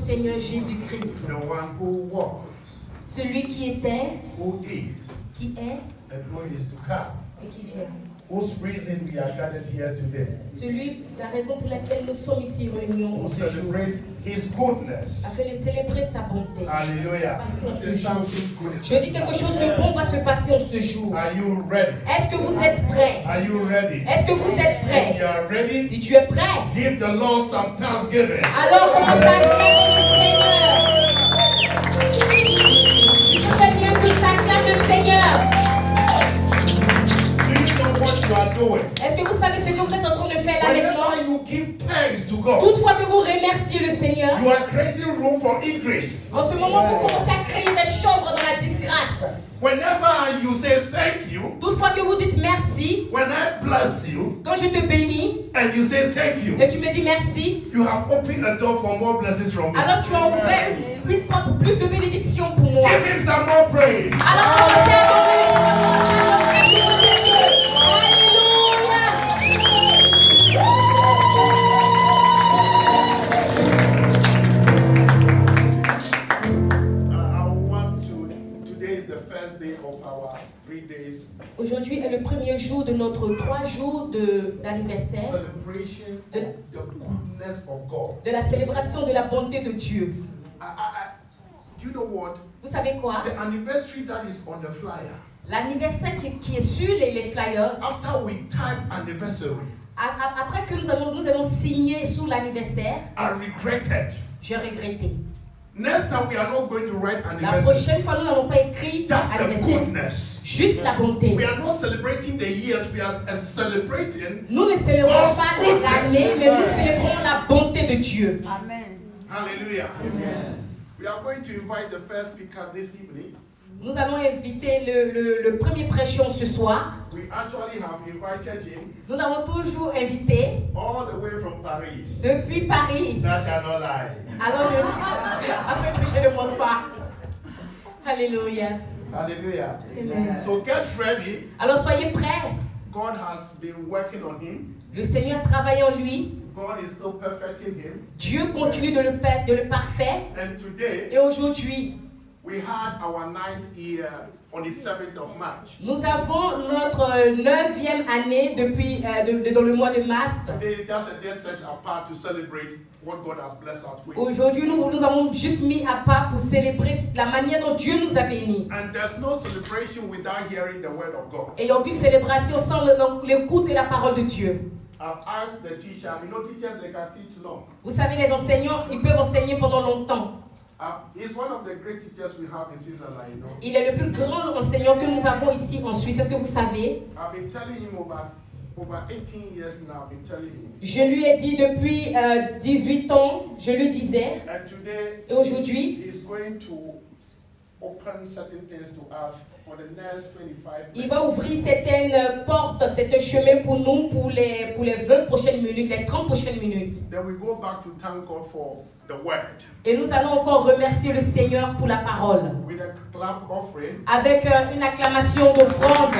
Seigneur Jésus-Christ. The one who was, Celui qui était, who is, qui est and who is to come. et qui vient. Whose reason we are gathered here today. Celui, la raison pour laquelle nous sommes ici réunis To en ce jour. celebrate His goodness. Afin de célébrer sa bonté. Hallelujah. Passer en ce Say jour. something good. Je dis quelque chose de bon va se passer en ce jour. Are you ready? Est-ce que vous êtes prêts? Are you ready? Est-ce que vous êtes If prêts? you are ready, Si tu es prêt, give the Lord some thanksgiving. alors commence à acclamer le Seigneur. C'est bien que tu acclames le Seigneur. Do you know what you are doing? Est-ce que vous savez ce que vous êtes en train de faire là avec moi? Whenever you give thanks to God, Toutefois que vous remerciez le Seigneur, you are creating room for increase. en ce moment vous commencez à créer des chambres dans la disgrâce. Whenever you say thank you, Toutefois que vous dites merci, when I bless you, quand je te bénis and you say thank you, et tu me dis merci, you have opened a door for more blessings from me. alors tu as ouvert une porte plus de bénédiction pour moi. Give him some more praise. Alors commencez à adorer le Seigneur. Aujourd'hui est le premier jour de notre 3 jours d'anniversaire de la célébration de la bonté de Dieu. Do you know what? Vous savez quoi? The anniversary that is on the flyer. L'anniversaire qui est sur les flyers. After we type anniversary. Après que nous avons signé sous l'anniversaire. I regretted. J'ai regretté. Next time we are not going to write anniversary. La prochaine fois nous n'allons pas écrire anniversaire. Juste la bonté. We are not celebrating the years, we are celebrating. Nous ne célébrons pas l'année, mais nous célébrons la bonté de Dieu. Amen. Hallelujah. Amen. We are going to invite the first speaker this evening. Nous allons inviter le premier prêchant ce soir. We actually have invited him. Nous avons toujours invité. All the way from Paris. Depuis Paris. That shall not lie. Alors après que je ne montre pas. Alléluia. Hallelujah. Amen. So get ready. Alors soyez prêts. God has been working on him. Le Seigneur travaille en lui. God is still perfecting him. Dieu continue de le parfaire. And today, et aujourd'hui, we had our 9th year on the 7th of March. Nous avons notre 9e année depuis dans le mois de mars. Today, that's a day set apart to celebrate what God has blessed us with. Aujourd'hui, nous avons juste mis à part pour célébrer la manière dont Dieu nous a bénis. And there's no celebration without hearing the word of God. Et il n'y a aucune célébration sans l'écoute de la parole de Dieu. I've asked the teacher, you know, teachers they can teach long. Vous savez, les enseignants, ils peuvent enseigner pendant longtemps. He's one of the great teachers we have in Switzerland, you know. Il est le plus grand enseignant que nous avons ici en Suisse. Est-ce que vous savez? I've been telling him over 18 years now. I've been telling him. Je lui ai dit depuis 18 ans, je lui disais. And today, et aujourd'hui, he's going to open certain things to us for the next 25 minutes. Il va ouvrir certaines portes, certains chemins pour nous pour les 20 prochaines minutes, les 30 prochaines minutes. Then we go back to thank God for the word. Et nous allons encore remercier le Seigneur pour la parole. With a clap offering. Avec une acclamation d'offrande,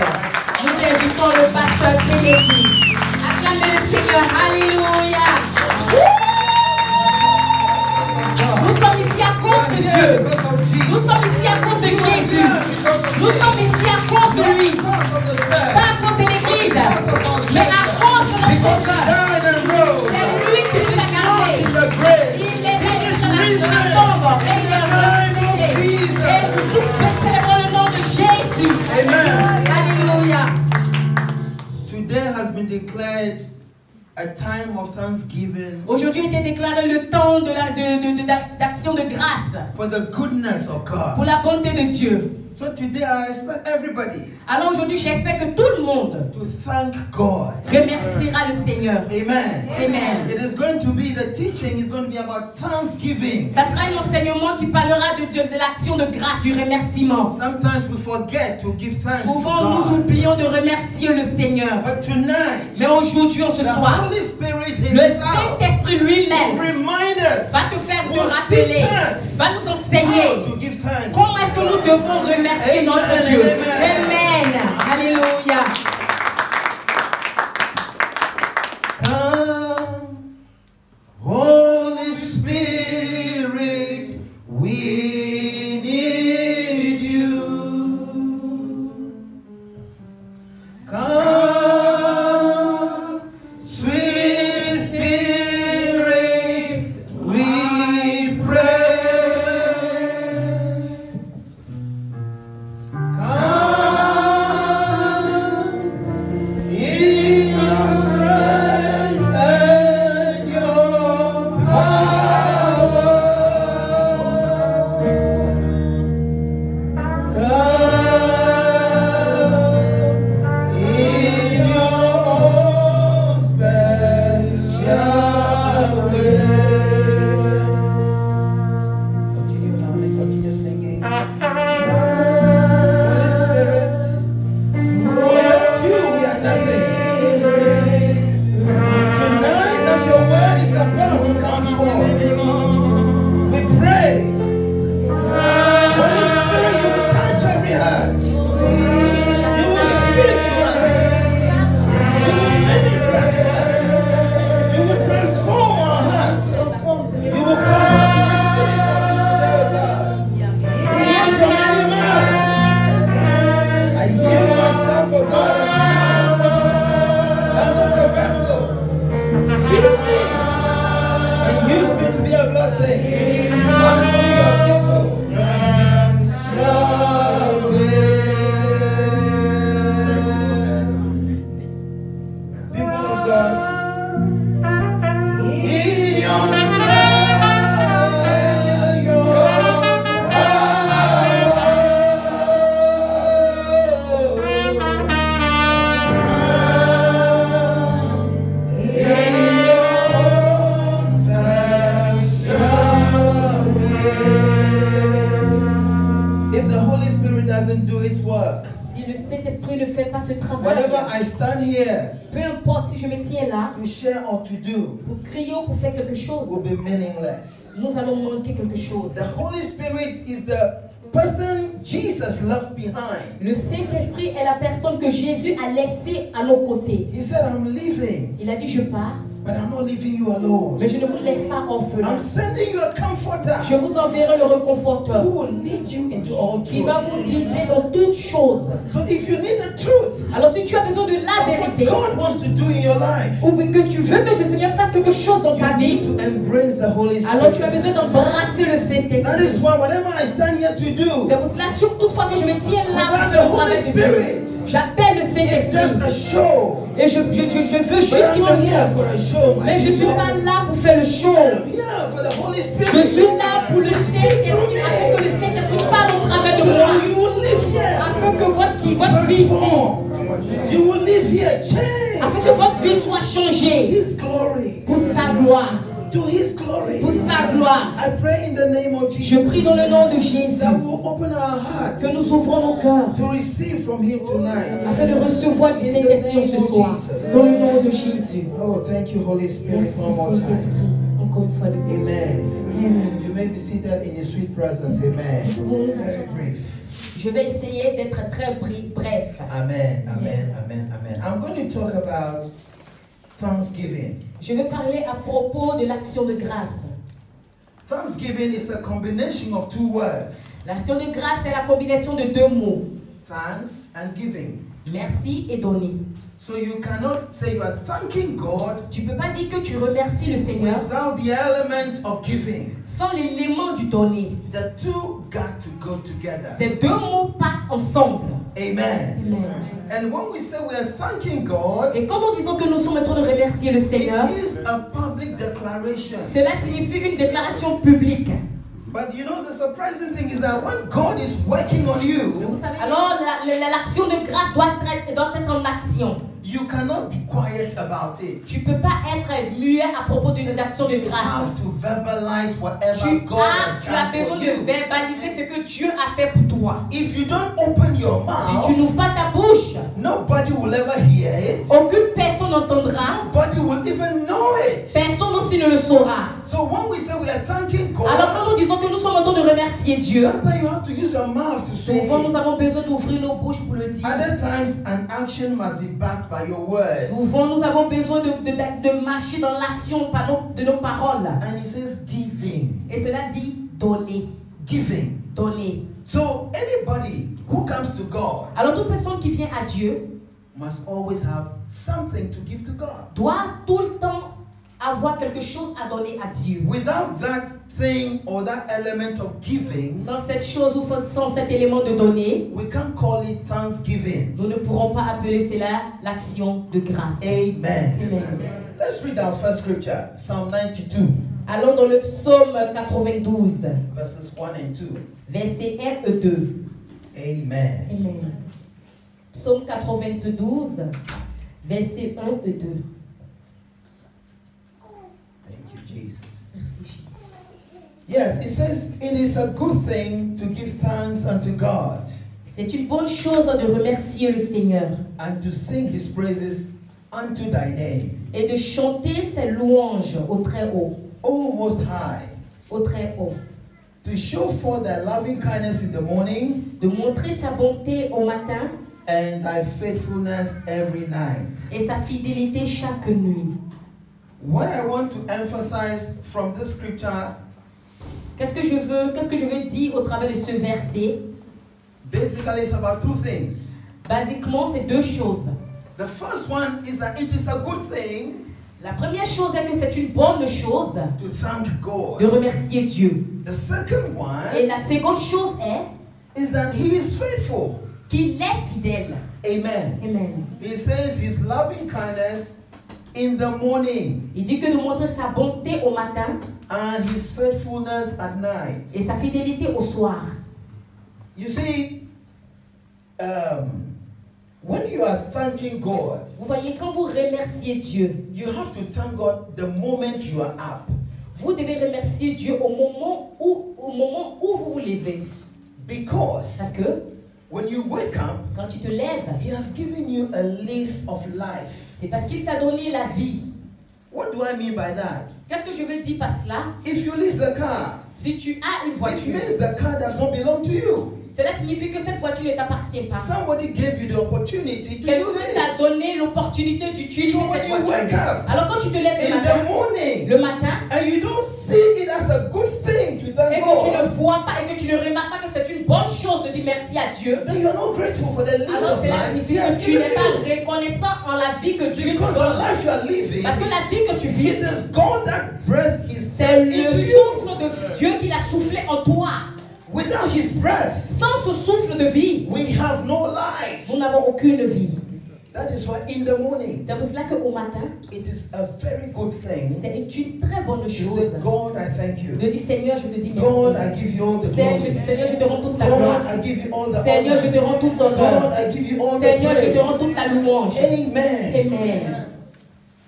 nous invitons le pasteur Bénédicte. Acclamez le Seigneur, alléluia. Nous sommes ici à cause de Dieu. Nous sommes ici à cause de Jésus. Nous sommes ici à cause de lui. Pas à cause de l'Église, mais à cause de notre cœur. C'est lui qui nous a gardés. Il est venu sur la tombe et il est ressuscité. Et nous célébrons le nom de Jésus. Amen. Alléluia. Today has been declared a time of thanksgiving. Aujourd'hui était déclaré le temps d'action de grâce. For the goodness of God. Pour la bonté de Dieu. So today I expect everybody. Alors aujourd'hui, j'espère que tout le monde to thank God. Remerciera le Seigneur. Amen. Amen. It is going to be the teaching is going to be about thanksgiving. Ça sera un enseignement qui parlera de l'action de grâce, du remerciement. Sometimes we forget to give thanks Souvent, to God. nous oublions de remercier le Seigneur. But tonight, mais aujourd'hui, ce soir, Holy Spirit le Saint-Esprit lui-même va te faire te rappeler, va nous enseigner comment est-ce que nous devons remercier notre Dieu. Amen. Alléluia. Come, Holy Spirit. doesn't do its work, si le Saint-Esprit ne fait pas ce travail, whenever I stand here peu importe si je me tiens là, to share or to do, pour crier ou pour faire quelque chose, will be meaningless. nous allons manquer quelque chose. The Holy Spirit is the person Jesus left behind. Le Saint-Esprit est la personne que Jésus a laissée à nos côtés. He said, I'm leaving, Il a dit, je pars, but I'm not leaving you alone. mais je ne vous laisse pas orphelin. I'm sending you a comforter Je vous enverrai le réconforteur who will lead you into all qui va truth. vous guider dans toutes choses. So if you need the truth Alors si tu as besoin de la of what vérité, God wants to do in your life, ou que tu veux que le Seigneur fasse quelque chose dans ta you need vie, to embrace the Holy alors tu as Spirit. besoin d'embrasser le That Saint-Esprit. is why whenever I stand here to do, C'est pour cela, surtout fois que je me tiens là pour without faire the le travail Holy de Dieu, Spirit, j'appelle le it's just Saint-Esprit. a show. Et je veux But juste I'm qu'il not me here montre. for a show, my Mais je ne suis people. pas là pour faire le show. I'm here for the Holy Je Spirit. suis là pour le Saint-Esprit, afin que le Saint-Esprit parle au travers de moi. So you will live here Afin que votre vie ici, transformed. You will live here changed. afin que votre vie soit changée His glory. pour sa gloire. To His glory. Pour sa gloire. I pray in the name of Je Jesus prie dans le nom de Jésus that we will open our hearts que nous ouvrons nos cœurs to receive from Him tonight. afin de recevoir du Saint-Esprit ce soir. Dans le nom de Jésus. Oh, thank you, Holy Spirit, Merci one more time. Saint-Esprit. Encore une fois de plus. Amen. Amen. You may be seated in His sweet presence. Amen. Very brief. Je vais essayer d'être très bref. Amen. Amen. Amen. Amen. I'm going to talk about thanksgiving. Je vais parler à propos de l'action de grâce. Thanksgiving is a combination of two words, L'action de grâce est la combinaison de deux mots. thanks and giving. Merci et donner. So you cannot say you are thanking God Tu ne peux pas dire que tu remercies le Seigneur without the element of giving. sans l'élément du donner. The two got to go together. Ces deux mots partent ensemble. Amen. Amen. And when we say we are thanking God, Et quand nous disons que nous sommes en train de remercier le Seigneur, it is a public declaration. cela signifie une déclaration publique. But you know, the surprising thing is that when God is working on Mais you, vous savez, alors l'action de grâce doit être en action. you cannot be quiet about it. Tu ne peux pas être muet à propos de l'action de You grâce. have to verbalize whatever Tu God as has done besoin for de you. verbaliser ce que Dieu a fait pour toi. If you don't open your Si tu mouth, n'ouvres pas ta bouche, nobody will ever hear it. aucune personne n'entendra. Nobody will even know it. Personne aussi ne le saura. So when we say we are thanking Alors God, quand nous disons que nous sommes en train de remercier Dieu, sometimes you have to use your mouth to say souvent nous it. avons besoin d'ouvrir nos bouches pour le dire. Other times, an action must be backed by your words. Souvent nous avons besoin de marcher dans l'action de nos paroles. And he says giving. Et cela dit donner. Giving. Donner. So anybody who comes to God Alors toute personne qui vient à Dieu must always have something to give to God. doit tout le temps avoir quelque chose à donner à Dieu. Without that thing or that element of giving, Sans cette chose ou sans cet élément de donner, we can't call it thanksgiving. nous ne pourrons pas appeler cela l'action de grâce. Amen. Amen. Let's read our first scripture, Psalm 92, Allons dans le psaume 92, verses 1 and 2. versets 1 et 2. Amen. Amen. Psaume 92, versets 1 et 2. Thank you, Jesus. Merci Jésus. Yes, it says, it is a good thing to give thanks unto God C'est une bonne chose de remercier le Seigneur and to sing his praises unto thy name, et de chanter ses louanges au très haut, O Most High, au très haut, to show forth thy loving kindness in the morning de montrer sa bonté au matin and thy faithfulness every night. et sa fidélité chaque nuit. What I want to emphasize from this scripture, Qu'est-ce que je veux dire au travers de ce verset? basically is about two things. Basiquement, c'est deux choses. The first one is that it is a good thing La première chose est que c'est une bonne chose to thank de God. remercier Dieu. The second Et one la seconde chose est is that he is faithful. qu'il est fidèle. Amen. Amen. He says his loving kindness in the morning Il dit que de montrer sa bonté au matin and his faithfulness at night. et sa fidélité au soir. You see, when you are thanking God, Vous voyez, quand vous remerciez Dieu, you have to thank God the moment you are up. vous devez remercier Dieu au moment où vous vous levez. Because Parce que When you wake up, Quand tu te lèves, He has given you a list of life. c'est parce qu'il t'a donné la vie. What do I mean by that? Qu'est-ce que je veux dire par cela? If you lease a car, Si tu as une it voiture, means the car does not belong to you. cela signifie que cette voiture ne t'appartient pas. Somebody gave you the opportunity to use Quelqu'un it. t'a donné l'opportunité d'utiliser So when cette you voiture. wake up Alors quand tu te lèves in the le morning matin, and you don't see it as a good thing to et thank que tu ne God, vois pas et que tu ne remarques pas que c'est une bonne chose de dire merci à Dieu, then you are not grateful for the list alors of cela life signifie He has que tu given n'es pas you. reconnaissant en la vie que Dieu te Because the donne. life you are living, Parce que la vie que tu it vis, is God that breathed His c'est breath le into you. souffle de Dieu qu'il a soufflé en toi. Without His breath, Sans ce souffle de vie, we have no life. nous n'avons aucune vie. That is why in the morning, C'est pour cela qu'au matin, it is a very good thing c'est une très bonne to chose say, God, I thank you. de dire Seigneur, je te dis God, I merci. give you all the glory. Seigneur, je te rends toute la gloire. God, I give you all the Seigneur, je te honor. rends toute l'honneur. God, I give you all the Seigneur, je te rends praise. toute la louange. Amen. Amen.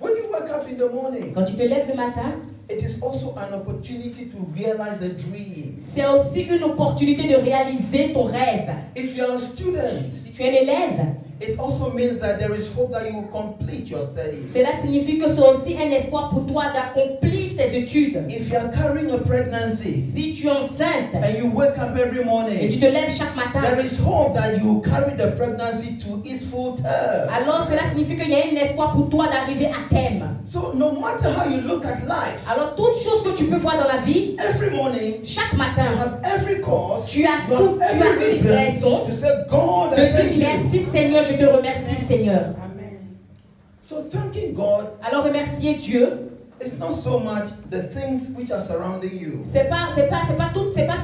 When you wake up in the morning, Quand tu te lèves le matin, it is also an opportunity to realize a dream. c'est aussi une opportunité de réaliser ton rêve. If you are a student, Si tu es un élève, it also means that there is hope that you will complete your studies. cela signifie que c'est aussi un espoir pour toi d'accomplir tes études. If you are carrying a pregnancy Si tu es enceinte and you wake up every et tu morning, te lèves chaque there matin, is hope that you will carry the pregnancy to its full term. alors cela signifie qu'il y a un espoir pour toi d'arriver à terme. So no matter how you look at life, Alors toute chose que tu peux voir dans la vie, every morning chaque you matin, have every cause, tu as you have every une reason raison to say, God, I de thank dire you. merci Seigneur, je te remercie Seigneur. So thanking God Alors remercier Dieu, is not so much the things which are surrounding you. c'est pas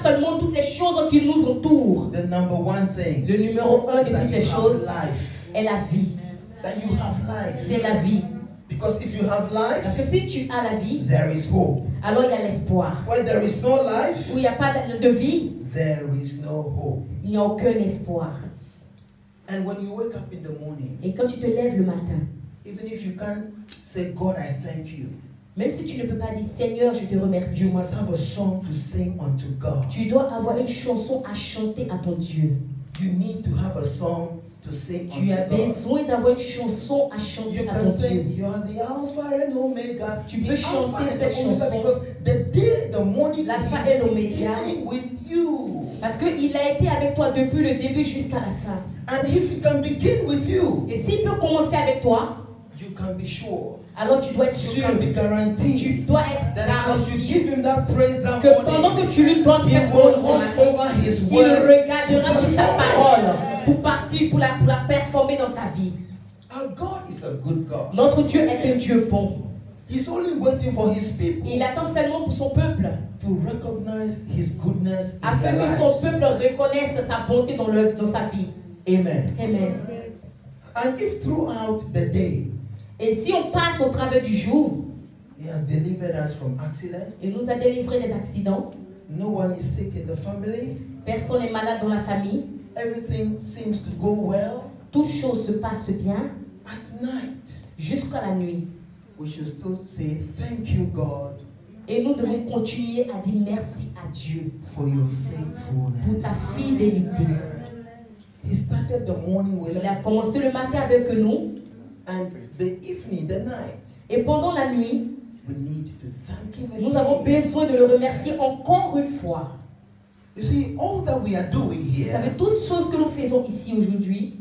seulement toutes les choses qui nous entourent. The number one thing Le numéro un de is that toutes les you choses have life. est la vie. That you have life. C'est la vie. Because if you have Parce que life, si tu as la vie, there is hope. alors il y a l'espoir. Where there is no life, Où il n'y a pas de vie, there is no hope. il n'y a aucun espoir. And when you wake up in the morning, Et quand tu te lèves le matin, even if you can't say, God, I thank you, même si tu ne peux pas dire Seigneur, je te remercie, you must have a song to sing unto God. tu dois avoir une chanson à chanter à ton Dieu. You need to have a song to sing Tu as unto God. besoin d'avoir une chanson à chanter You à can ton say, Dieu. you are the Alpha and Omega. Tu The peux Alpha chanter and cette the Omega, chanson. because the day, the morning L'Alpha is et l'Oméga. beginning with you. Parce qu'il a été avec toi depuis le début jusqu'à la fin. And if it can begin with you, Et s'il peut commencer avec toi, you can be sure. alors tu dois être You sûr, can be tu guaranteed dois être that as you garanti give him that praise that que pendant morning, que tu lui donnes he cette will bonne watch matin, over his il word. regardera sur sa parole pour partir, pour la performer dans ta vie. Our God is a good God. Notre Dieu est un Dieu bon. He's only waiting for his people Il attend seulement pour son peuple, to recognize his goodness in afin their que son lives. peuple reconnaisse sa bonté dans sa vie. Amen. Amen. And if throughout the day Et si on passe au travers du jour, he has delivered us from accidents, il nous a délivré des accidents, no one is sick in the family, personne n'est malade dans la famille, everything seems to go well, toutes choses se passent bien, at night jusqu'à la nuit. we should still say thank you, God, Et nous devons continuer à dire merci à Dieu for your pour faithfulness. ta fidélité. He started the morning with Il a us, commencé le matin avec nous, and the evening, the night, et pendant la nuit, we need to thank him nous avons again. besoin de le remercier encore une fois. You see, all that we are doing Vous savez, here, toutes choses que nous faisons ici aujourd'hui,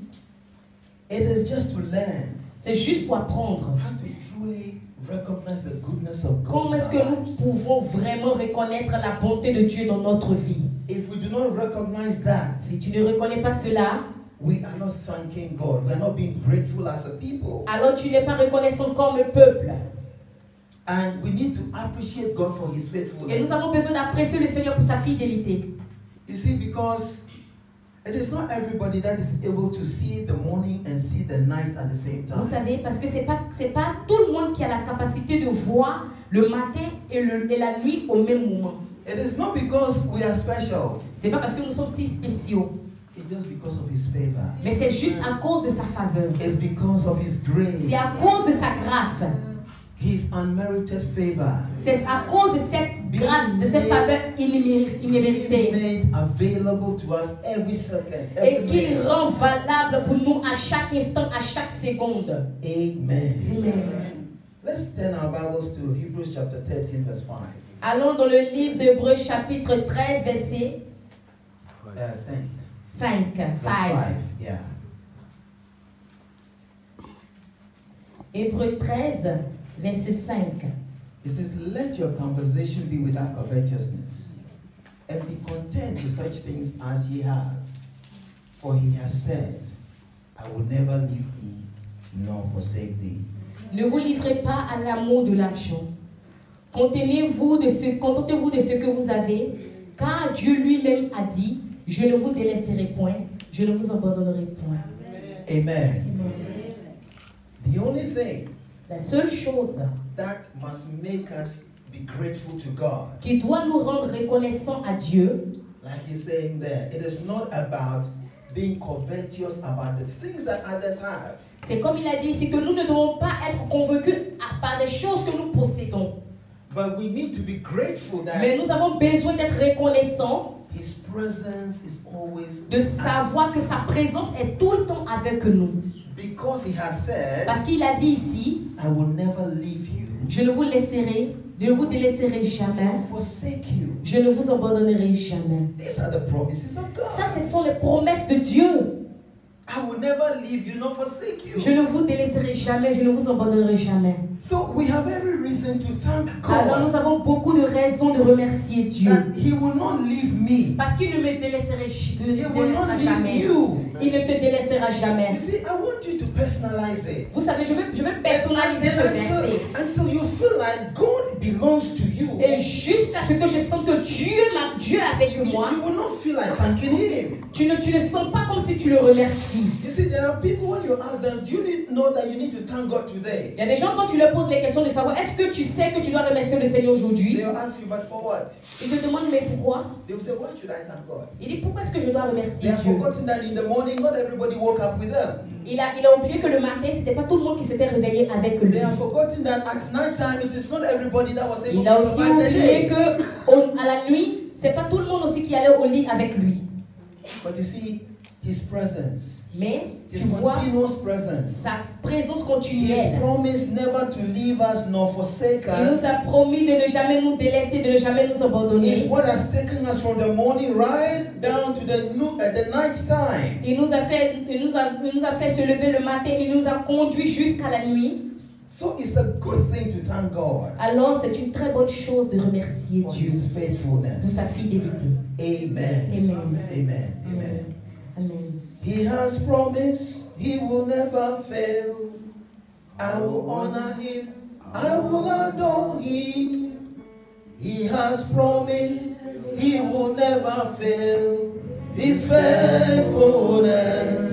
it is just to learn c'est juste pour apprendre. how to truly recognize the goodness of God. Comment in est-ce our que nous lives. pouvons vraiment reconnaître la bonté de Dieu dans notre vie? If we do not recognize that, Si tu ne reconnais pas cela, we are not thanking God. We are not being grateful as a people. alors tu n'es pas reconnaissant comme peuple. And we need to appreciate God for His Et faithfulness. nous avons besoin d'apprécier le Seigneur pour sa fidélité. You see, because it is not everybody that is able to see the morning and see the night at the same Vous time. savez, parce que c'est pas tout le monde qui a la capacité de voir le matin et la nuit au même moment. It is not because we are special. C'est pas parce que nous sommes si spéciaux, It's just because of His favor. mais c'est juste à cause de sa faveur. It's because of His C'est à grace. cause de sa grâce. His unmerited favor. C'est à cause de cette grâce, de ses faveurs imméritées. Made available to us every second, Et every qu'il minute. rend valable pour nous à chaque instant, à chaque seconde. Amen. Amen. Let's turn our Bibles to Hebrews chapter 13, verse 5. Allons dans le livre d'Hébreux chapitre 13, verset 5. Verse 5. Yeah. Hébreux 13, verset 5. It says, let your conversation be without covetousness, and be content with such things as ye have. For he has said, I will never leave thee, nor forsake thee. Ne vous livrez pas à l'amour de l'argent. Contentez-vous de ce que vous avez, car Dieu lui-même a dit, je ne vous délaisserai point, je ne vous abandonnerai point. Amen. Amen. The only thing La seule chose that must make us be grateful to God, qui doit nous rendre reconnaissants à Dieu, like he's saying there, it is not about being covetous about the things that others have. c'est comme il a dit ici que nous ne devons pas être convaincus par des choses que nous possédons. But we need to be grateful Mais that nous avons besoin d'être reconnaissants, his presence is always de with us. savoir que sa présence est tout le temps avec nous. Because he has said, Parce qu'il a dit ici, I will never leave you je ne vous délaisserai jamais, or forsake you. je ne vous abandonnerai jamais. These are the promises of Ça, God. ce sont les promesses de Dieu. I will never leave you nor forsake you. Je ne vous délaisserai jamais, je ne vous abandonnerai jamais. So we have every reason to thank Alors nous God avons beaucoup de raisons de remercier Dieu. that he will not leave me. Parce qu'il ne me He will not délaissera leave jamais. you. Il ne te délaissera jamais. You see, I want you to personalize it. Vous savez, je veux personnaliser ce verset. Until you feel like God belongs to you. Et jusqu'à ce que je sente que Dieu est avec moi, You will not feel like thanking him. tu ne sens pas comme si tu le remercies. You see, there are people when you ask them, do you know that you need to thank God today? Il y a des gens, quand tu leur poses les questions de savoir, est-ce que tu sais que tu dois remercier le Seigneur aujourd'hui? They'll ask you, but for what? Ils te demandent, mais pourquoi? They will say, why should I thank God? Il dit, pourquoi est-ce que je dois They remercier have Dieu? forgotten that in the morning, not everybody woke up with them. Il a oublié que le matin, c'était pas tout le monde qui s'était réveillé avec lui. They have forgotten that at night time, it is not everybody that was able Il a to aussi survive the oublié day. que à la nuit, c'est pas tout le monde aussi qui allait au lit avec lui. But you see, his presence, Mais tu his vois continuous presence, sa présence his continuelle. promise never to leave us nor forsake Il nous us a promis de ne jamais nous délaisser, de ne jamais nous is abandonner. what has taken us from the morning right down to the night time. Il nous a fait se lever le matin, il nous a conduit jusqu'à la nuit. So it's a good thing to thank God Alors c'est une très bonne chose de remercier for Dieu his de faithfulness. sa fidélité. Amen. Amen. Amen. Amen. Amen. He has promised he will never fail. I will honor him. I will adore him. He has promised he will never fail. His faithfulness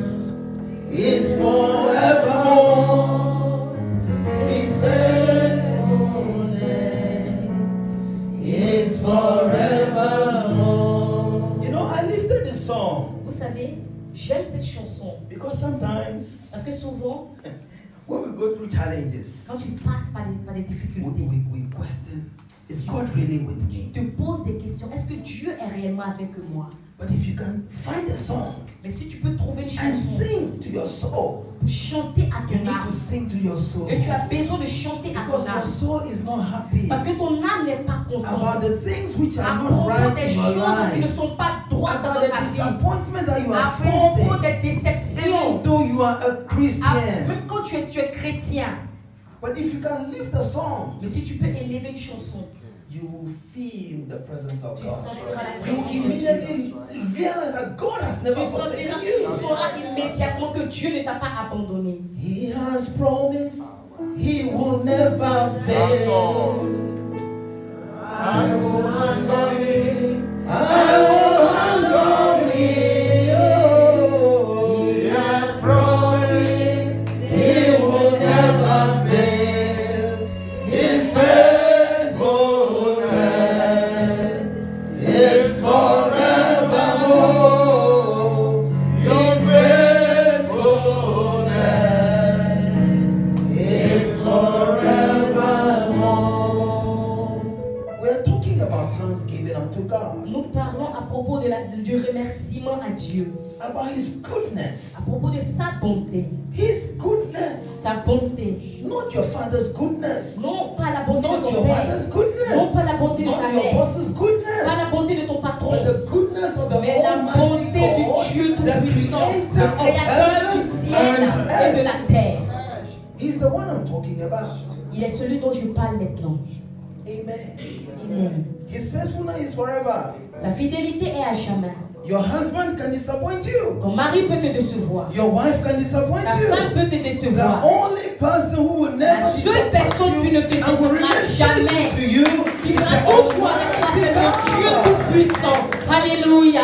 is forevermore. His faithfulness is forevermore. You know, I lifted the song Vous savez, j'aime cette chanson because sometimes parce que souvent, when we go through challenges, quand tu passes par des difficultés, we question, is God really with me? tu te poses des questions. Est-ce que Dieu est réellement avec moi? But if you can find a song Mais si tu peux trouver une and chanson sing to your soul, pour chanter à you ton need to âme, sing to your soul. et tu as besoin de chanter à Because ton your âme, soul is not happy parce que ton âme n'est pas contente about the things which à are not propos right des in your choses qui ne life, sont pas droites dans about ta the vie, disappointment that you à are propos facing, des déceptions, even though you are a Christian. même quand tu es chrétien. But if you can lift a song, Mais si tu peux élever une chanson, you will feel the presence of tu God. sentiras la You présence de Dieu. immediately realize that God has Tu never forsaken sentiras, tu you. sauras immédiatement que Dieu ne t'a pas abandonné. He has promised he will never fail. I will handle him. I will handle him. He has promised he will never fail. His faithfulness is forevermore. Your faithfulness is forevermore. We're talking about to God. Nous parlons à propos du remerciement à Dieu. About His goodness. À propos de sa bonté. His goodness. Sa bonté. Not your father's goodness. Non pas la bonté Not de ton your père. mother's goodness. Non pas la bonté de ta Not your mère. boss's goodness. Pas la bonté de ton patron. But the goodness of the Mais la Almighty bonté God, du Dieu the Tout-Puissant, creator le of créateur du heaven ciel and et de earth. la terre. He's the one I'm talking about. Il est celui dont je parle maintenant. Amen. Amen. His faithfulness is forever. Sa fidélité est à jamais. Your husband can disappoint you. Ton mari peut te décevoir. Your wife can disappoint Ta femme you. peut te The décevoir. only person who will never La seule personne disappoint qui you ne te and will décevra remain jamais, faithful to you qui is sera the toujours avec toi, c'est Almighty le Dieu God. Tout-Puissant. Alléluia.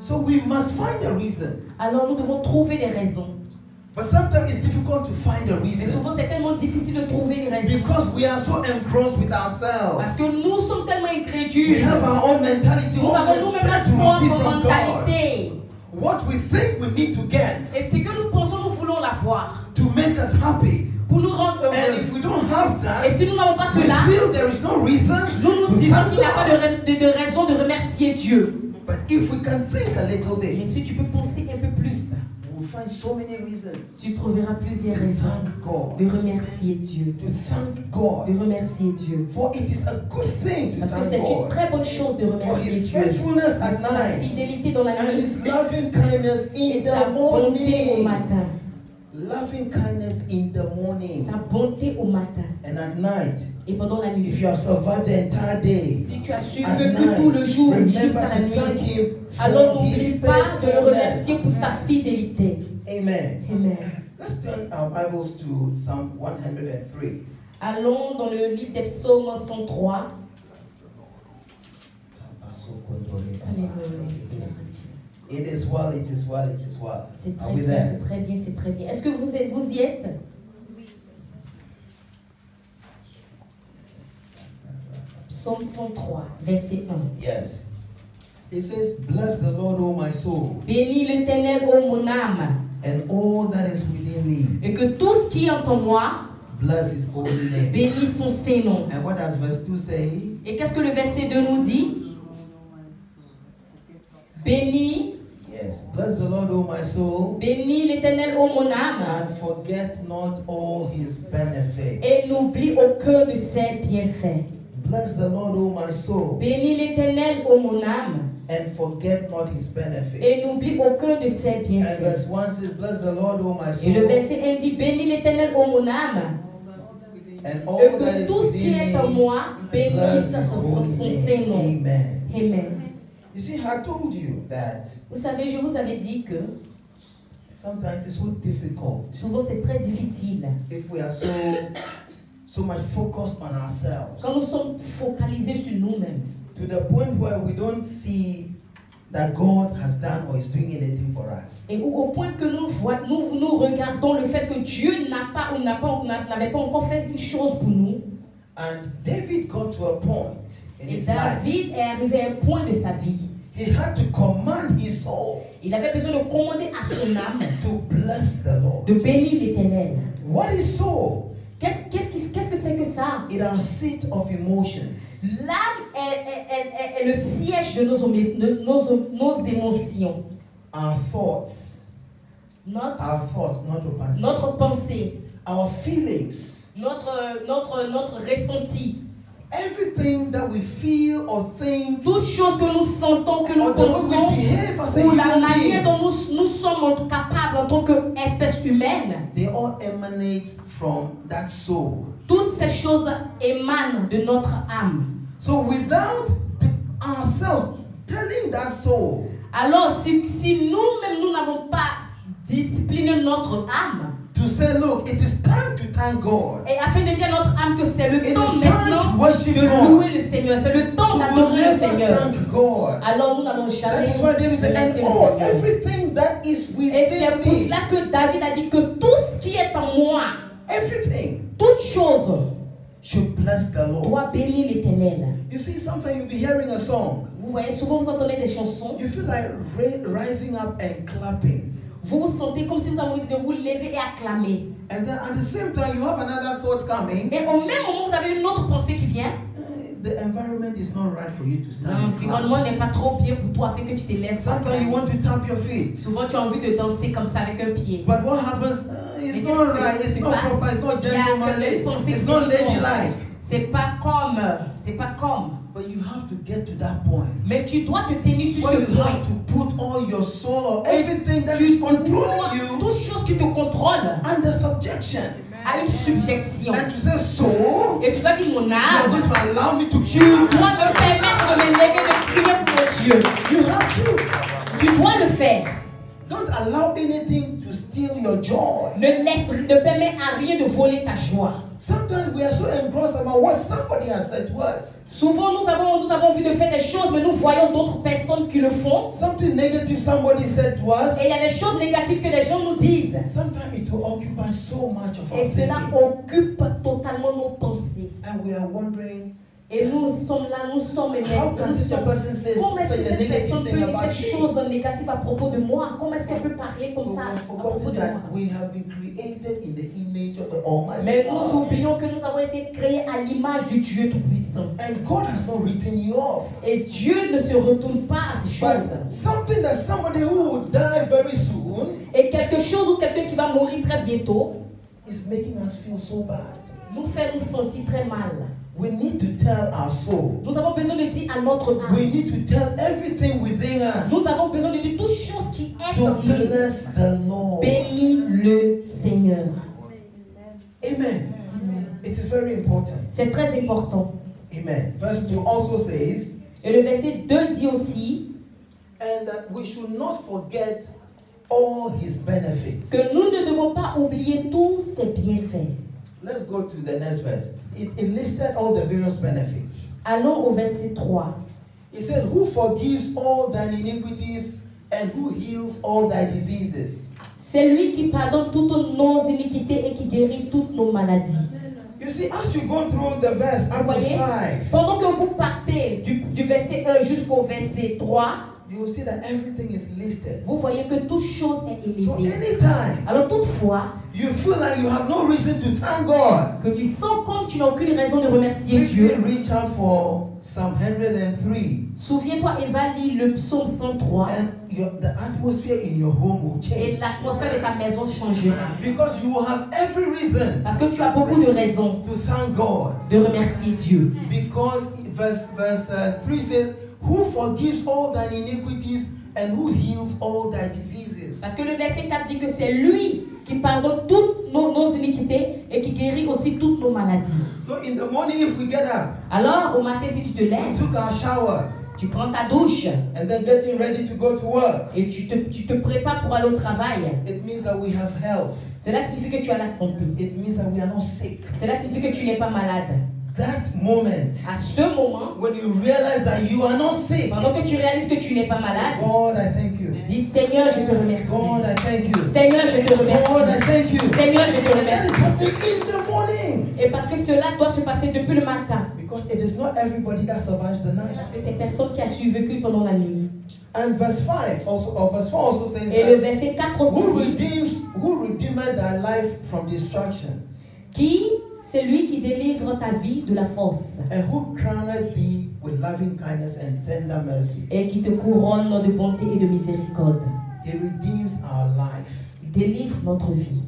So we must find a reason. Alors nous devons trouver des raisons. But sometimes it's difficult to find a Mais reason souvent c'est tellement difficile de trouver une raison. because we are so engrossed with ourselves. Parce que nous sommes tellement We incrédules. have our own mentality, Nous what avons we nous-mêmes expect to notre receive propre from God, mentalité. what we think we need to get Et ce que nous pensons, nous voulons l'avoir. to make us happy. Pour nous rendre And heureux. if we don't have Et that, si nous n'avons pas we cela, feel there is no reason nous nous to disons thank qu'il n'y a pas God. de raison de remercier Dieu. But if we can think a little Mais bit, si tu peux penser un peu plus, we'll find so many reasons tu trouveras plusieurs to raisons thank God. de remercier Dieu. To thank God. De remercier Dieu. For it is a good thing to Parce que thank c'est une God. très bonne chose de For remercier His Dieu. faithfulness at Sa night fidélité dans la and nuit His loving kindness et in sa the bonté au morning. matin. Loving kindness in the morning Sa bonté au matin and at night. et pendant la If nuit. you have survived the entire day, Si tu as su at vécu night, tout le jour remember jusqu'à la to thank nuit, Him alors for n'oublie His pas de le remercier faithfulness. pour sa fidélité. Amen. Amen. Let's turn our Bibles to Psalm 103. Allons dans le livre des psaumes 103. It is well, it is well, it is well. C'est Are très we bien, there? c'est très bien, c'est très bien. Est-ce que vous y êtes? Psaume 103, verset 1. Yes. It says, Bless the Lord, O my soul, Bénis l'Éternel, ô mon âme, and all that is within me. et que tout ce qui est en moi Bless His holy name. bénisse son Saint-Nom. And what does verse 2 say? Et qu'est-ce que le verset 2 nous dit? Bénis, Yes. Bless the Lord, O my soul, bénis l'Éternel, ô mon âme, and forget not all His benefits. et n'oublie aucun de ses bienfaits. Bless the Lord, O my soul, Bénis l'Éternel, ô mon âme, and forget not His et benefits. n'oublie aucun de ses And bienfaits. verse 1 says, Bless the Lord, O my Et le soul, verset 1 dit, bénis l'Éternel, ô mon âme, and et all that que is tout ce qui est en within me. moi bénisse Bless His son holy Saint-Nom. name. Amen. Amen. You see, I told you that Vous savez, je vous avais dit que sometimes it's so difficult souvent c'est très difficile. if we are so much focused on ourselves Quand nous sommes focalisés sur nous-mêmes, to the point where we don't see that God has done or is doing anything for us. et au point que nous regardons le fait que Dieu n'avait pas encore fait une chose pour nous. And David got to a point in Et his life. David est arrivé à un point de sa vie. He had to command his soul Il avait besoin de commander à son âme to bless the Lord. de bénir l'Éternel. What is soul? Qu'est-ce que c'est que ça? It is a seat of emotions. L'âme est le siège de nos émotions. Our thoughts, Notre pensée, our feelings, notre ressenti. everything that we feel or think, Toutes choses que nous sentons, que nous or the way pensons, we behave as a ou la human manière being, dont nous sommes capables en tant qu'espèce humaine, they all emanate from that soul. toutes ces choses émanent de notre âme. So without ourselves telling that soul, Alors, si nous-mêmes, nous n'avons pas discipliné notre âme, to say, look, it is time to thank God, et afin de dire à notre âme que c'est le It temps is time maintenant to worship de God. louer le Seigneur, c'est le temps we will d'adorer le never Seigneur, thank God. alors nous n'allons That jamais is why David said, remercier and le oh, Seigneur. everything that is Et c'est within pour me, cela que David a dit que tout ce qui est en moi, everything toute chose, should bless the Lord. doit bénir l'Éternel. You see, sometimes you'll be hearing a song. Vous voyez, souvent vous entendez des chansons, You feel like rising up and clapping. vous vous sentez comme si vous avez envie de vous lever et acclamer. And then at the same time, you have another thought coming. Et au même moment, vous avez une autre pensée qui vient. the environment is not right for you to stand. L'environnement n'est pas trop bien pour toi, fait que tu te lèves. Sometimes you want to tap your feet. Souvent tu as envie de danser comme ça avec un pied. But what happens? It's not right. It's not proper. It's not gentlemanly. It's not ladylike. C'est pas comme. But you have to get to that point. Mais tu dois te tenir sur ce You point. have to put all your soul or everything that is controlling you Toutes choses qui te contrôlent under subjection. à une subjection. And to say so, Et tu dois dire mon you are âme, going to allow me to tu dois me permettre de me lever, de crier pour mon Dieu. You have to. Tu dois le faire. Don't allow anything to steal your joy. Ne permets à rien de voler ta joie. Sometimes we are so engrossed about what somebody has said to us. Souvent nous avons vu de faire des choses, mais nous voyons d'autres personnes qui le font. Something negative somebody said to us. Et il y a des choses négatives que les gens nous disent. Sometimes it will occupy so much of our Et cela thinking. occupe totalement nos pensées. And we are wondering, Et nous sommes là, nous sommes how can such a person say comment est-ce such que a cette negative personne peut thing dire about cette me? chose négative à propos de moi? Comment est-ce qu'elle peut parler comme But we ça have à propos forgotten de moi? that we have been created in the image of the Almighty Mais nous God. oublions que nous avons été créés à l'image du Dieu Tout-Puissant. And God has not written you off. Et Dieu ne se retourne pas à ces choses. But something that somebody who will die very soon Et quelque chose ou quelqu'un qui va mourir très bientôt is making us feel so bad. nous fait nous sentir très mal. We need to tell our soul. Nous avons besoin de dire à notre âme. We need to tell everything within us Nous avons besoin de dire toutes choses qui est to en nous. bless the Lord. Bénis le Seigneur. Amen. It is very important. C'est très important. Amen. Verse 2 also says, Et le verset 2 dit aussi and that we should not forget all his benefits. que nous ne devons pas oublier tous ses bienfaits. Let's go to the next verse. It listed all the various benefits. Allons au verset 3. It says, who forgives all thine iniquities and who heals all thy diseases. C'est lui qui pardonne toutes nos iniquités et qui guérit toutes nos maladies. You see, as you go through the verse Vous up to voyez, 5, pendant que vous partez du verset 1 jusqu'au verset 3, you will see that everything is listed. vous voyez que toute chose est So élevée. anytime Alors toutefois, you feel like you have no reason to thank God, que tu sens comme tu n'as aucune raison de remercier Dieu, quickly reach out for Psalm 103. souviens-toi et va lire le psaume 103 And the atmosphere in your home will et change. l'atmosphère de ta maison changera. Because you will have every reason Parce que tu as beaucoup de raisons to thank God. de remercier Dieu. Because verse 3 says, who forgives all thine iniquities and who heals all thy diseases. Parce que le verset 4 dit que c'est lui qui pardonne toutes nos iniquités et qui guérit aussi toutes nos maladies. So in the morning if we get up, Alors au matin si tu te we lèves, took our shower, tu prends ta douche and then getting ready to go to work, et tu te prépares pour aller au travail. it means that we have health. Cela signifie que tu as la santé. It means that we are not sick. Cela signifie que tu n'es pas malade. That moment, À ce moment, when you realize that you are not sick, pendant que tu réalises que tu n'es pas malade, God, I thank you. dis Seigneur, je te remercie. God, I thank you. Seigneur, je te God, I remercie. thank you. Seigneur, je te That is remercie. happening in the morning. Et parce que cela doit se passer depuis le matin. Because it is not everybody that survives the night. Parce que c'est personne qui a survécu pendant la nuit. And verse 5 also, or verse 4 also says Et le that verset 4 aussi dit, who redeemed thy life from destruction, qui c'est lui qui délivre ta vie de la force and who crowned thee with loving kindness and tender mercy. et qui te couronne de bonté et de miséricorde. He redeems our life. Il délivre notre vie.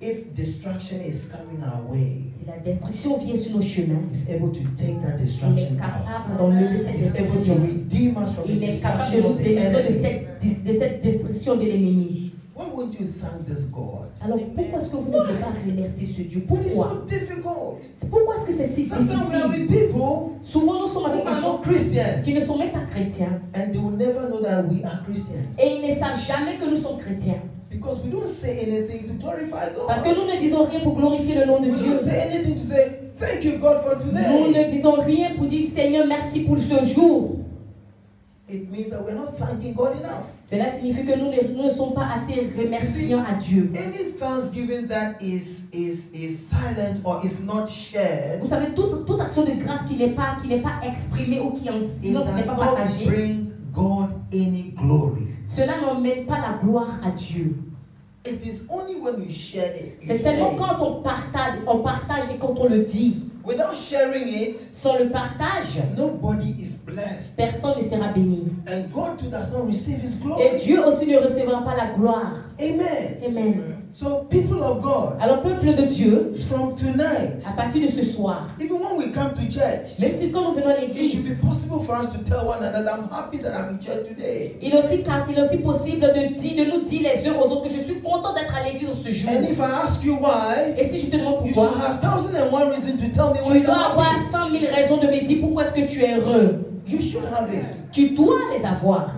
If destruction is coming our way, Si la destruction vient sur nos chemins, he's able to take that il est destruction out. capable d'enlever cette He's able to destruction. redeem us from the Il est capable de destruction nous of the délivrer enemy. de cette destruction de l'ennemi. Why won't you thank this God? Alors pourquoi est-ce que vous ne voulez pas remercier ce Dieu? But it's Pourquoi? so difficult. Pourquoi est-ce que c'est si Sometimes we are difficile? with people Souvent nous sommes who avec des are gens not Christians, qui ne sont même pas chrétiens. and they will never know that we are Christians. Et ils ne savent jamais que nous sommes chrétiens. Because we don't say anything to glorify God. Parce que nous ne disons rien pour glorifier le nom de We Dieu. don't say anything to say, thank you God for Nous today. ne disons rien pour dire Seigneur merci pour ce jour. It means that we're not thanking God enough. Cela signifie que nous ne sommes pas assez remerciants à Dieu. Any thanksgiving that is silent or is not shared, Vous savez, toute action de grâce qui n'est pas exprimée ou qui est en it silence, does qui n'est pas not partagée, bring God any glory. cela n'emmène pas la gloire à Dieu. It is only when we share it, C'est seulement quand on partage et quand on le dit, Without sharing it, sans le partage, nobody is blessed. personne ne sera béni. And God too does not receive his glory. Et Dieu aussi ne recevra pas la gloire. Amen. Amen. So, people of God, Alors, peuple de Dieu, from tonight, à partir de ce soir, even when we come to church, même si quand nous venons à it l'église, should be possible for us to tell one another, I'm happy that I'm in church today. il est aussi possible de nous dire les uns aux autres que je suis content d'être à l'église ce jour. And if I ask you why, Et si je te demande you pourquoi, should have 1001 reasons to tell me why tu you're dois avoir happy. 100 000 raisons de me dire pourquoi est-ce que tu es heureux. You should have it. Tu dois les avoir.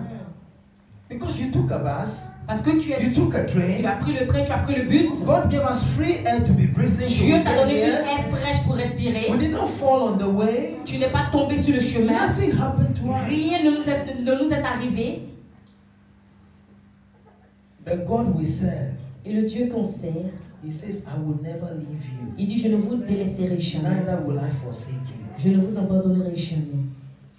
Because you took a bus, Parce que tu you took a as train. pris le train, tu as pris le bus. God gave us free air to be breathing. So Dieu we t'a came donné une here. air fraîche pour respirer. We did not fall on the way. Tu n'es pas tombé sur le chemin. Nothing happened to us. Rien ne nous est arrivé. The God we serve, Et le Dieu qu'on sert, he says, I will never leave you. il dit, je ne vous délaisserai jamais. Neither will I forsake you. Je ne vous abandonnerai jamais.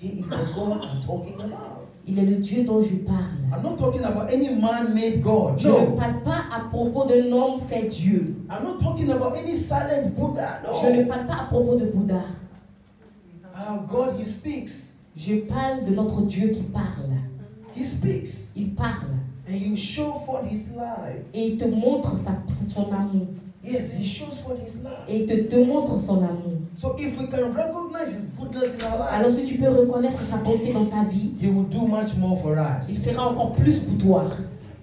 He is the God I'm talking about. Il est le Dieu dont je parle. I'm not talking about any man-made God. Je ne No. parle pas à propos d'un homme fait Dieu. I'm not talking about any silent Buddha. Je ne No. parle pas à propos de Bouddha. Our God, he speaks. Je parle de notre Dieu qui parle. He speaks. Il parle. And you show forth his life. Et il te montre son amour. Yes, he shows forth his life. Et il te montre son amour. So if we can recognize his goodness in our Alors lives, si tu peux reconnaître sa bonté dans ta vie, he will do much more for il us. fera encore plus pour toi.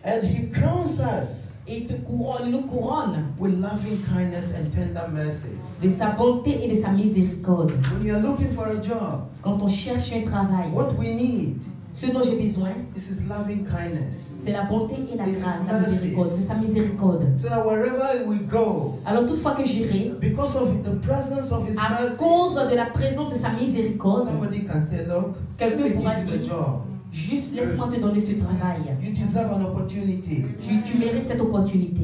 And he crowns us Et il nous couronne with loving kindness and tender mercies. de sa bonté et de sa miséricorde. When you are looking for a job, Quand on cherche un travail, what we need ce dont j'ai besoin, is his loving kindness. c'est la bonté et la It's grâce, his la miséricorde, mercies. c'est sa miséricorde. So that wherever we go, Alors toutefois que j'irai, because of the presence of his à mercy, cause de la présence de sa miséricorde, somebody can say, look, let quelqu'un me pourra give you the dire, job. juste laisse-moi te donner ce travail. You deserve an opportunity. Tu mérites cette opportunité.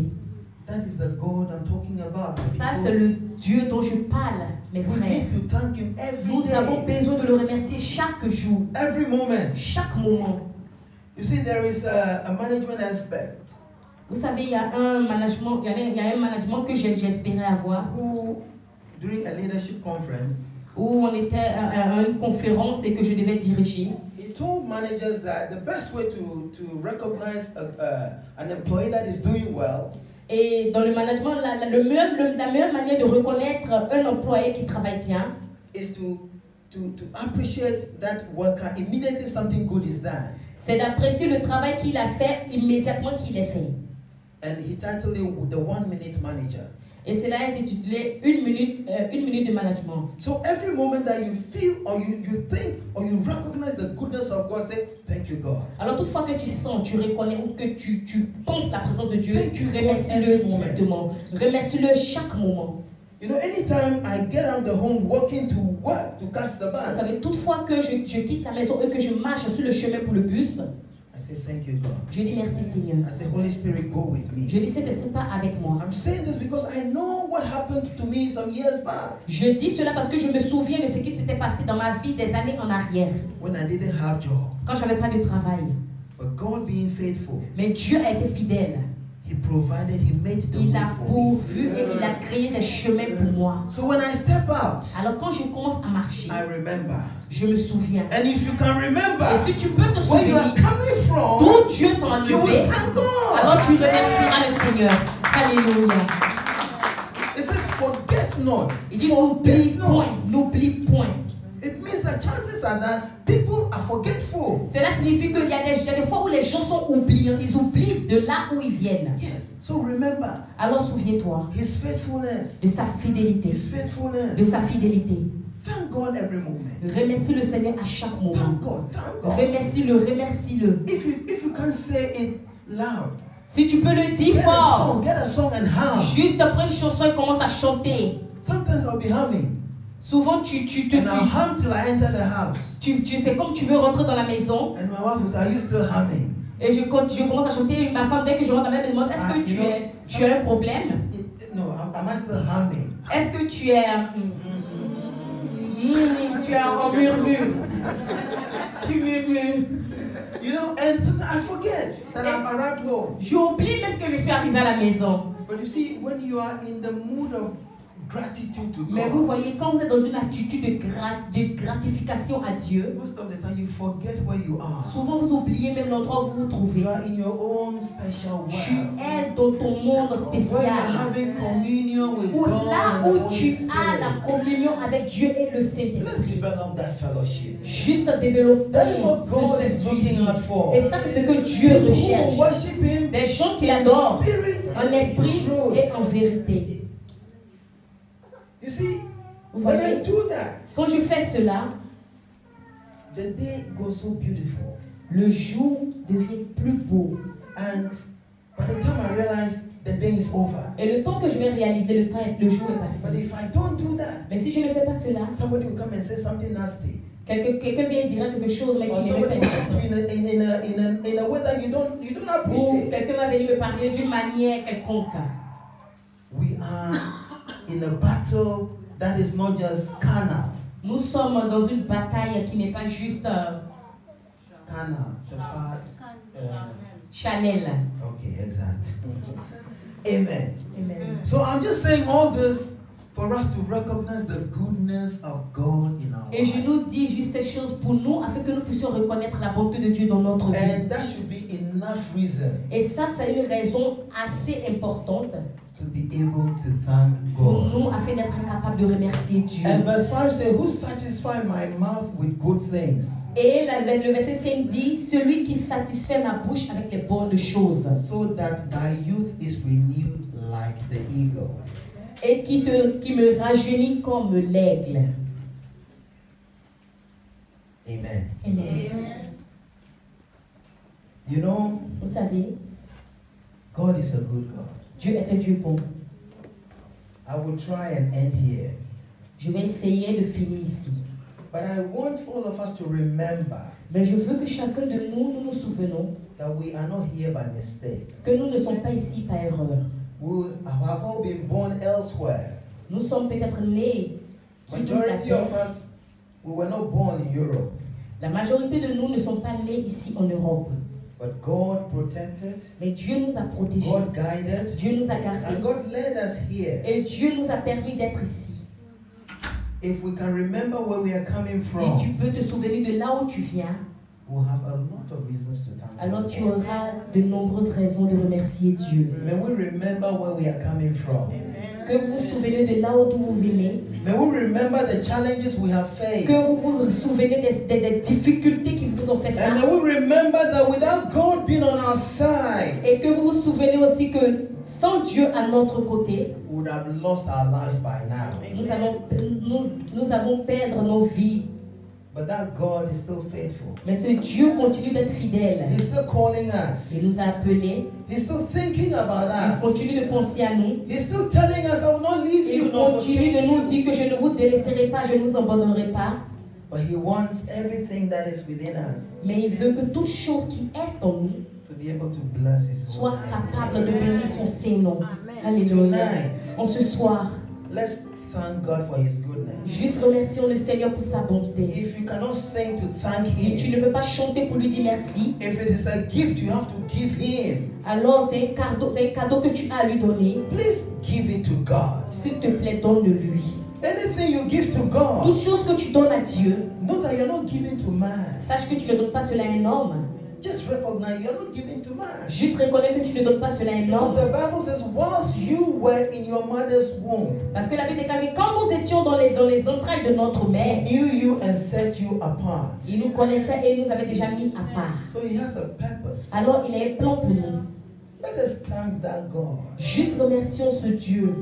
That is the God I'm talking about. Ça, people. c'est le Dieu dont je parle, mes We frères. need to thank him every Nous avons day, besoin de le remercier chaque jour, every moment. chaque moment. You see, there is a management aspect Vous savez, il y a un management, il y a un management que j'espérais avoir, who, during a leadership conference, où on était à une conférence et que je devais diriger. he told managers that the best way to recognize an employee that is doing well Et dans le management, la meilleure manière de reconnaître un employé qui travaille bien, is to appreciate that worker immediately something good is done. c'est d'apprécier le travail qu'il a fait immédiatement qu'il est fait. And he titled it the 1 minute manager. Et cela est intitulé une minute de management. So every moment that you feel or you think or you recognize the goodness of God, say, thank you, God. Alors toutefois que tu sens, tu reconnais ou que tu penses la présence de Dieu, Thank you, God, remercie-le every moment. directement. Remercie-le chaque moment. You know, anytime I get out of the home walking to work to catch the Vous bus, savez, toutefois que je quitte la maison et que je marche sur le chemin pour le bus, I say, thank you, God. je dis merci Seigneur. I say, Holy Spirit, go with me. Je dis cet esprit pas avec moi. I'm saying this because I know what happened to me some years back Je dis cela parce que je me souviens de ce qui s'était passé dans ma vie des années en arrière, when I didn't have job. quand j'avais pas de travail. But God being faithful, Mais Dieu a été fidèle. He provided, He made the Il way a for me. pourvu et il a créé des chemins pour moi. So when I step out, Alors quand je commence à marcher, I remember. je me souviens. And if you can remember Et si tu peux te where you are souvenir coming from, d'où Dieu t'a you will enlevé, thank God. alors tu remercieras le Seigneur. Alléluia. It says, forget not. Il dit n'oublie Forget point, not. n'oublie point. It means that chances are that people are forgetful. Cela signifie qu'il y a des fois où les gens sont oubliants, ils oublient de là où ils viennent. Yes. So remember Alors souviens-toi His faithfulness. de sa fidélité, His faithfulness. de sa fidélité. Thank God every moment. Remercie le Seigneur à chaque moment. Thank God. Thank God. Remercie-le, remercie-le. If you can't say it loud, Si tu peux le dire fort, get a song and hum. juste prends une chanson et commence à chanter. Sometimes I'll be humming. Souvent, tu And I'll hum till I enter the house. c'est comme tu veux rentrer dans la maison. And my wife will say, are you still humming? Et je commence à chanter. Ma femme, dès que je rentre dans la maison, me demande, est-ce que tu as un problème? No, am I still humming? Est-ce que tu es... tu es en murmure. Tu murmures. You know, and sometimes I forget that I've arrived home. J'oublie même que je suis arrivée à la maison. But you see, when you are in the mood of gratitude to Mais vous God, voyez, quand vous êtes dans une attitude de gratification à Dieu, most of the time you forget where you are. souvent vous oubliez même l'endroit où vous vous trouvez. You are in your own special Tu world. es dans ton monde When you're spécial. having communion with Où God, là and the où Holy tu Spirit. as la communion avec Dieu et le Let's Saint-Esprit. develop that fellowship. Juste développer That is what God ce is suivi. looking out for. Et ça, c'est ce que Dieu People who recherche. worship Him Des gens qui in l'adorent spirit en and esprit in truth. et en vérité. You see, Vous when I voyez, do that, quand je fais cela, the day goes so beautiful. le jour devient plus beau. And by the time I realize the day is over. Et le temps que je vais réaliser, le jour est passé. But if I don't do that, Mais si je ne fais pas cela, somebody will come and say something nasty. quelqu'un vient dire quelque chose, mais Or qui n'est somebody pas will come to you in a way that you don't Ou appreciate. quelqu'un va venir me parler d'une manière quelconque. We are in a battle that is not just carnal. Nous sommes dans une bataille qui n'est pas juste Carnal. C'est pas, charnelle. okay, exact. Amen. Amen. So I'm just saying all this for us to recognize the goodness of God in our Et je lives. nous dis juste ces choses pour nous, afin que nous puissions reconnaître la bonté de Dieu dans notre vie. And that should be enough reason Et ça, c'est une raison assez importante to be able to thank pour God. nous, afin d'être capable de remercier Dieu. And verse 5 says, who satisfy my mouth with good things, Et le verset 5 dit, celui qui satisfait ma bouche avec les bonnes choses, so that thy youth is renewed like the eagle. et qui me rajeunit comme l'aigle. Amen. Amen. You know, Vous savez, God is a good God. Dieu est un Dieu bon. I will try and end here. Je vais essayer de finir ici. But I want all of us to remember Mais je veux que chacun de nous nous souvenons that we are not here by mistake. que nous ne sommes pas ici par erreur. We have all been born elsewhere. Nous sommes peut-être nés sur toute la Majority of terre. us, we were not born in Europe. La majorité de nous ne sont pas nés ici en Europe. But God protected, Mais Dieu nous a protégés. God guided, Dieu nous a gardés. and God led us here. Et Dieu nous a permis d'être ici. If we can remember where we are coming Si from, tu peux te souvenir de là où tu viens, we'll have a lot of reasons to thank alors God. tu auras de nombreuses raisons de remercier Dieu. May we remember where we are coming from. Que vous vous souvenez de là où vous venez. May we remember the challenges we have faced. Que vous vous souvenez des difficultés qui vous ont fait And may face. we remember that without God being on our side, Et que vous vous souvenez aussi que sans Dieu à notre côté, we would have lost our lives by now. nous avons perdre nos vies. But that God is still faithful. Mais ce Dieu continue d'être fidèle. He's still calling us. Il nous a appelés. He's still thinking about Il us. continue de penser à nous. He's still telling us, I will not leave you Il nor continue forsake de nous you. dire que je ne vous délaisserai pas, je ne vous abandonnerai pas. But He wants everything that is within us Mais il veut que toute chose qui est en nous to be able to bless His soit holy name. capable de bénir son Saint-Nom. Alléluia. Tonight, En ce soir, let's thank God for His goodness. juste remercions le Seigneur pour sa bonté. If you cannot sing to thank Si tu Him, ne peux pas chanter pour lui dire merci, if it is a gift you have to give Him, alors c'est un cadeau que tu as à lui donner. please give it to God. S'il te plaît, donne-le-lui. Anything you give to Toute God, chose que tu donnes à Dieu, know that you're not giving to man. sache que tu ne donnes pas cela à un homme. Just recognize you're not giving to man. Juste reconnais que tu ne donnes pas cela à un Because homme. the Bible says, whilst you were in your mother's womb, Parce que la Bible déclare que quand nous étions dans les entrailles de notre He mère, knew you and set you apart. il nous connaissait et nous avait déjà mis à part. So He has a purpose. Alors il a un plan pour nous. Let us thank that God. Juste remercions ce Dieu.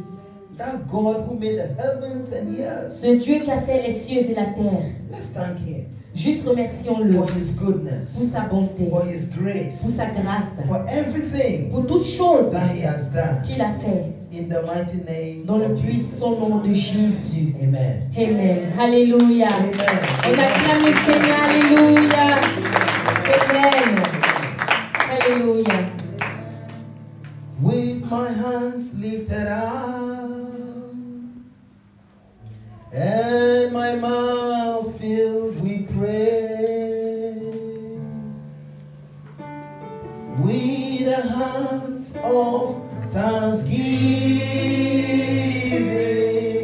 That God who made the heavens and the earth. Ce Dieu qui a fait les cieux et la terre. Let's thank Him Juste remercions-le for His goodness, pour sa bonté, for His pour grace, sa grâce, for everything pour toutes choses that He has done. qu'il a fait. In the mighty name Dans le of Jesus. puissant nom de Jésus. Amen. Amen. Alléluia. On acclame le Seigneur. Alléluia. Amen. Alléluia. With my hands lifted up and my mouth filled with praise, with a heart of thanksgiving,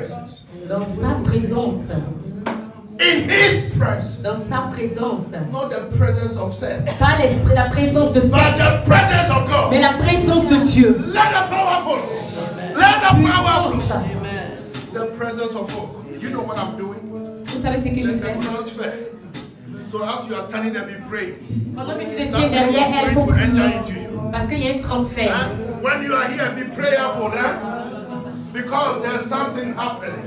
presence. Dans sa présence. In his presence. Dans sa présence. Not the presence of sin. Pas l'esprit, la présence de But Satan. the presence of God. Mais la présence de Dieu. Let the power flow. Let the power flow. The presence of God. You know what I'm doing? Vous savez ce que je There's fais? a transfer. So as you are standing there, be praying. Pendant que tu te tiens derrière elle, il faut prier. Parce qu'il y a un transfert. And when you are here, be prayerful, because there's something happening.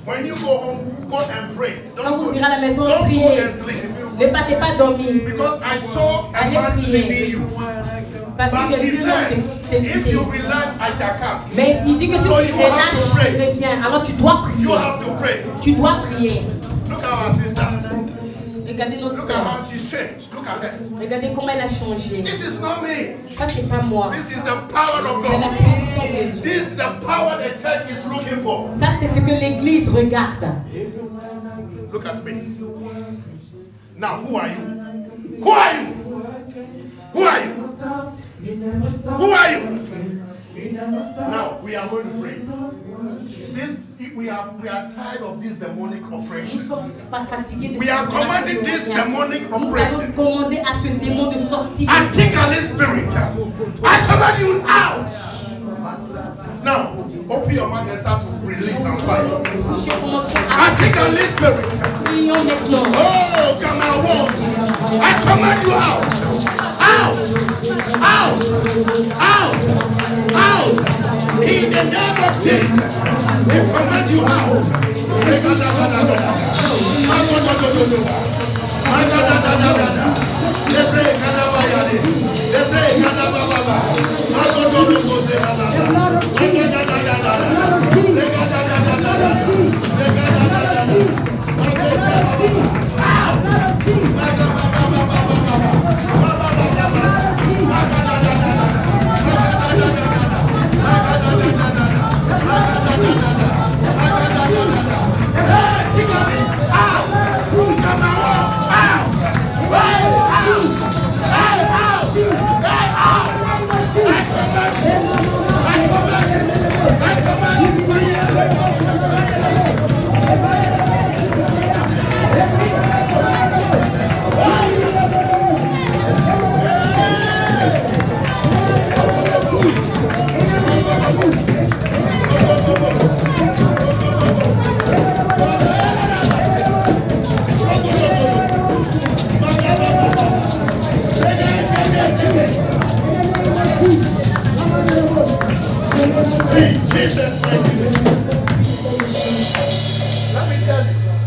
When you go home, go and pray. Quand vous Don't irez à la maison, go priez. and sleep. Ne partez pas dormir. Because I saw a Allez man prier. leading you. Parce que But j'ai he vu l'homme said, if you t'écouter. relax, I shall come. Mais il dit que si So tu you relâches, have to pray. je reviens. Alors tu dois You prier. have to pray. Tu dois prier. Look at our sister. Regardez notre Look at soeur. how she's changed. Look at her. Regardez comment elle a changé. This is not me. Ça, c'est pas moi. This is the power of C'est la God. puissance de Dieu. This is the power the church is looking for. Ça, c'est ce que l'Église regarde. Look at me. Now, who are you? Who are you? Who are you? Who are you? Now, we are going to pray. We are tired of this demonic Nous operation. sommes pas fatigués de We are commanding this demonic Nous allons operation. commander à ce démon de sortir. Antically spirit, I command you out. Now, open your mouth and start to release some fire. Bouchez, commençons à Antically spirit. prier maintenant. Oh, come on. I command you out. Out. Out. Out. Out. In the name of Jesus. We command you out.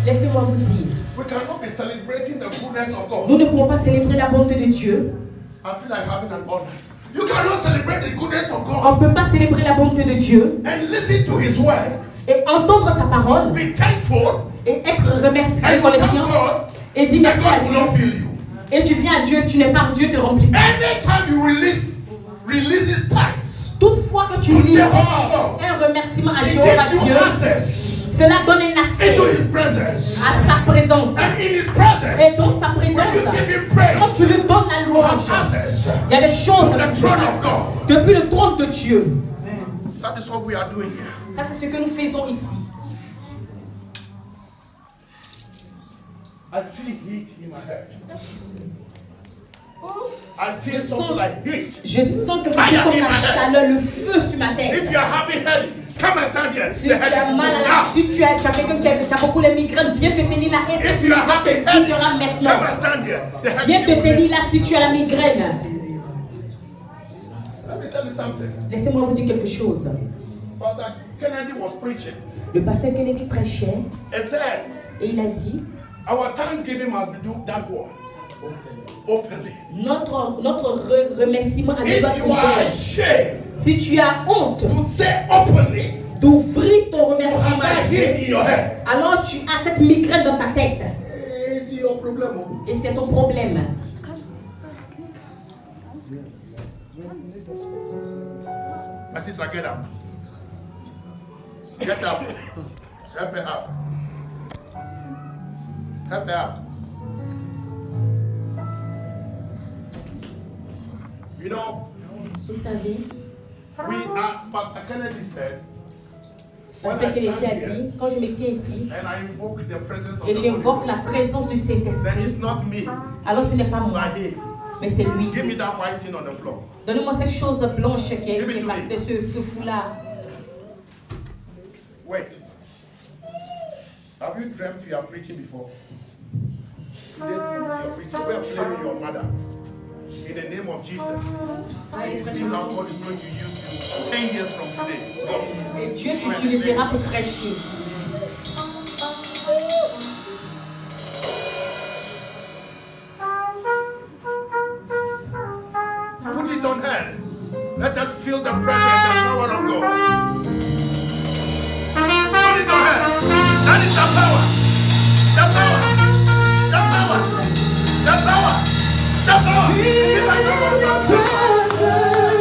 Laissez-moi vous dire. We cannot be celebrating the goodness of God. Nous ne pouvons pas célébrer la bonté de Dieu. I feel like having an honor. You cannot celebrate the goodness of On God ne peut pas célébrer la bonté de Dieu and listen to His word, et entendre sa parole be thankful, et être remercié, and you thank reconnaissant God, et dire and merci à God will Dieu. not feel you. Et tu viens à Dieu, tu n'es pas Dieu te remplit. Anytime you release His tithes, Toutefois que tu livres un remerciement à it Jéhovah gives you Dieu, access cela donne un accès into His presence. à sa présence. And in His Et presence, dans sa when you présence, give Him praise, quand tu lui donnes la you louange, have access il y a des choses to the throne of God. depuis le trône de Dieu. That is what we are doing here. Ça, c'est ce que nous faisons ici. I feel heat in my head. I feel something like heat. Je sens quelque chose comme la chaleur, le feu sur ma tête. If you are having headache, come and stand here. Si tu as mal à la si tu as quelqu'un qui a beaucoup les migraines, viens te tenir là et cette If you are having migraine te quittera headache, maintenant. come and stand here. The Viens headache te will tenir leave. là si tu as la migraine. Let me tell you something. Laissez-moi vous dire quelque chose. Pastor Kennedy was preaching. Le pasteur Kennedy prêchait He said, et il a dit our thanksgiving must be done what? Openly. notre remerciement a dû If être you are ouvert. ashamed Si tu as honte to say openly, d'ouvrir ton you have remerciement à that Dieu, heat in your head. alors tu as cette migraine dans ta tête. It's your problem. Et c'est ton problème. My sister, get up. Get up. Help her up. Help her up. You know, Vous savez, Pastor Kennedy said, Pasteur Kennedy a dit, quand je me tiens ici, and I invoke the presence of et the j'invoque Holy la Ghost, présence du then Saint-Esprit, it's not me, alors ce n'est pas moi, but him. mais c'est lui. Give me that white thing on the floor. Donnez-moi cette chose blanche qui est Give it to par me. ce foulard. Wait. Have you dreamt you are preaching before? Today's you're preaching. We are playing your mother. In the name of Jesus. And you see how God is going to use you 10 years from today. Go. Et Dieu t'utilisera pour prêcher. Put it on her. Let us feel the presence and power of God. Put it on her. That is the power. The power. The power. The power. The power. It's the power of God.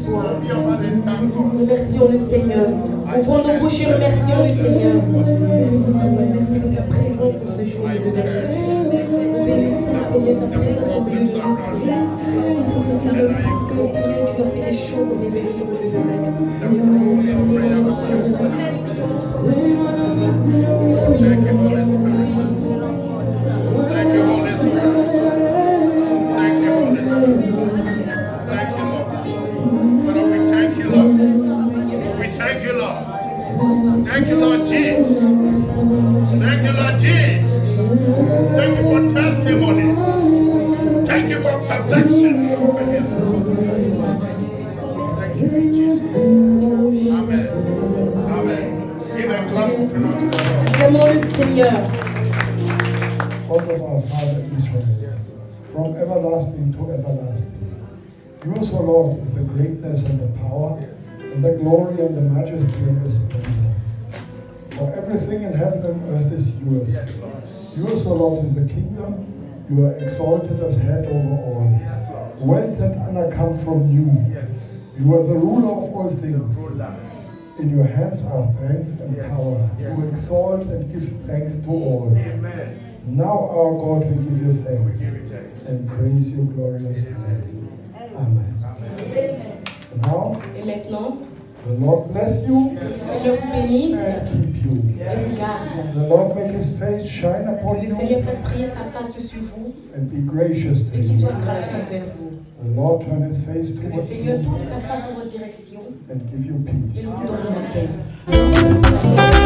soir. Remercions le Seigneur. Ouvrons nos bouches et remercions le Seigneur. Merci Seigneur, merci de ta présence ce jour. Nous bénissons Seigneur ta présence au milieu de nous. Merci Seigneur, parce que Seigneur tu as fait des choses merveilleuses au milieu de nous. Thank you, Holy Spirit. Thank you, Holy Spirit. Thank you, Lord. Father, we thank you, Lord. We thank you, Lord. Thank you, Lord Jesus. Thank you, Lord Jesus. Thank you for testimony. Thank you for protection. Thank you, Jesus. Amen. Amen. Give a clap to Lord. Acclamons le Seigneur. God of our Father Israel, from everlasting to everlasting. Yours, O Lord, is the greatness and the power, and the glory and the majesty and the splendor. For everything in heaven and earth is yours. Yours, O Lord, is the kingdom. You are exalted as head over all. Wealth and honor come from you. You are the ruler of all things. In your hands are strength and power. You exalt and give strength to all. Now, our God, we give you thanks and praise your glorious name. Amen. And now, Et maintenant, the Lord bless you le Seigneur vous bénisse and keep you. et vous garde. The Lord make his face shine Que upon le you Seigneur fasse briller sa face sur vous and be gracious to et qu'il you. soit gracieux vers vous. The Lord turn his face Que le towards Seigneur you tourne sa face en votre direction and give you et peace. vous donne la paix.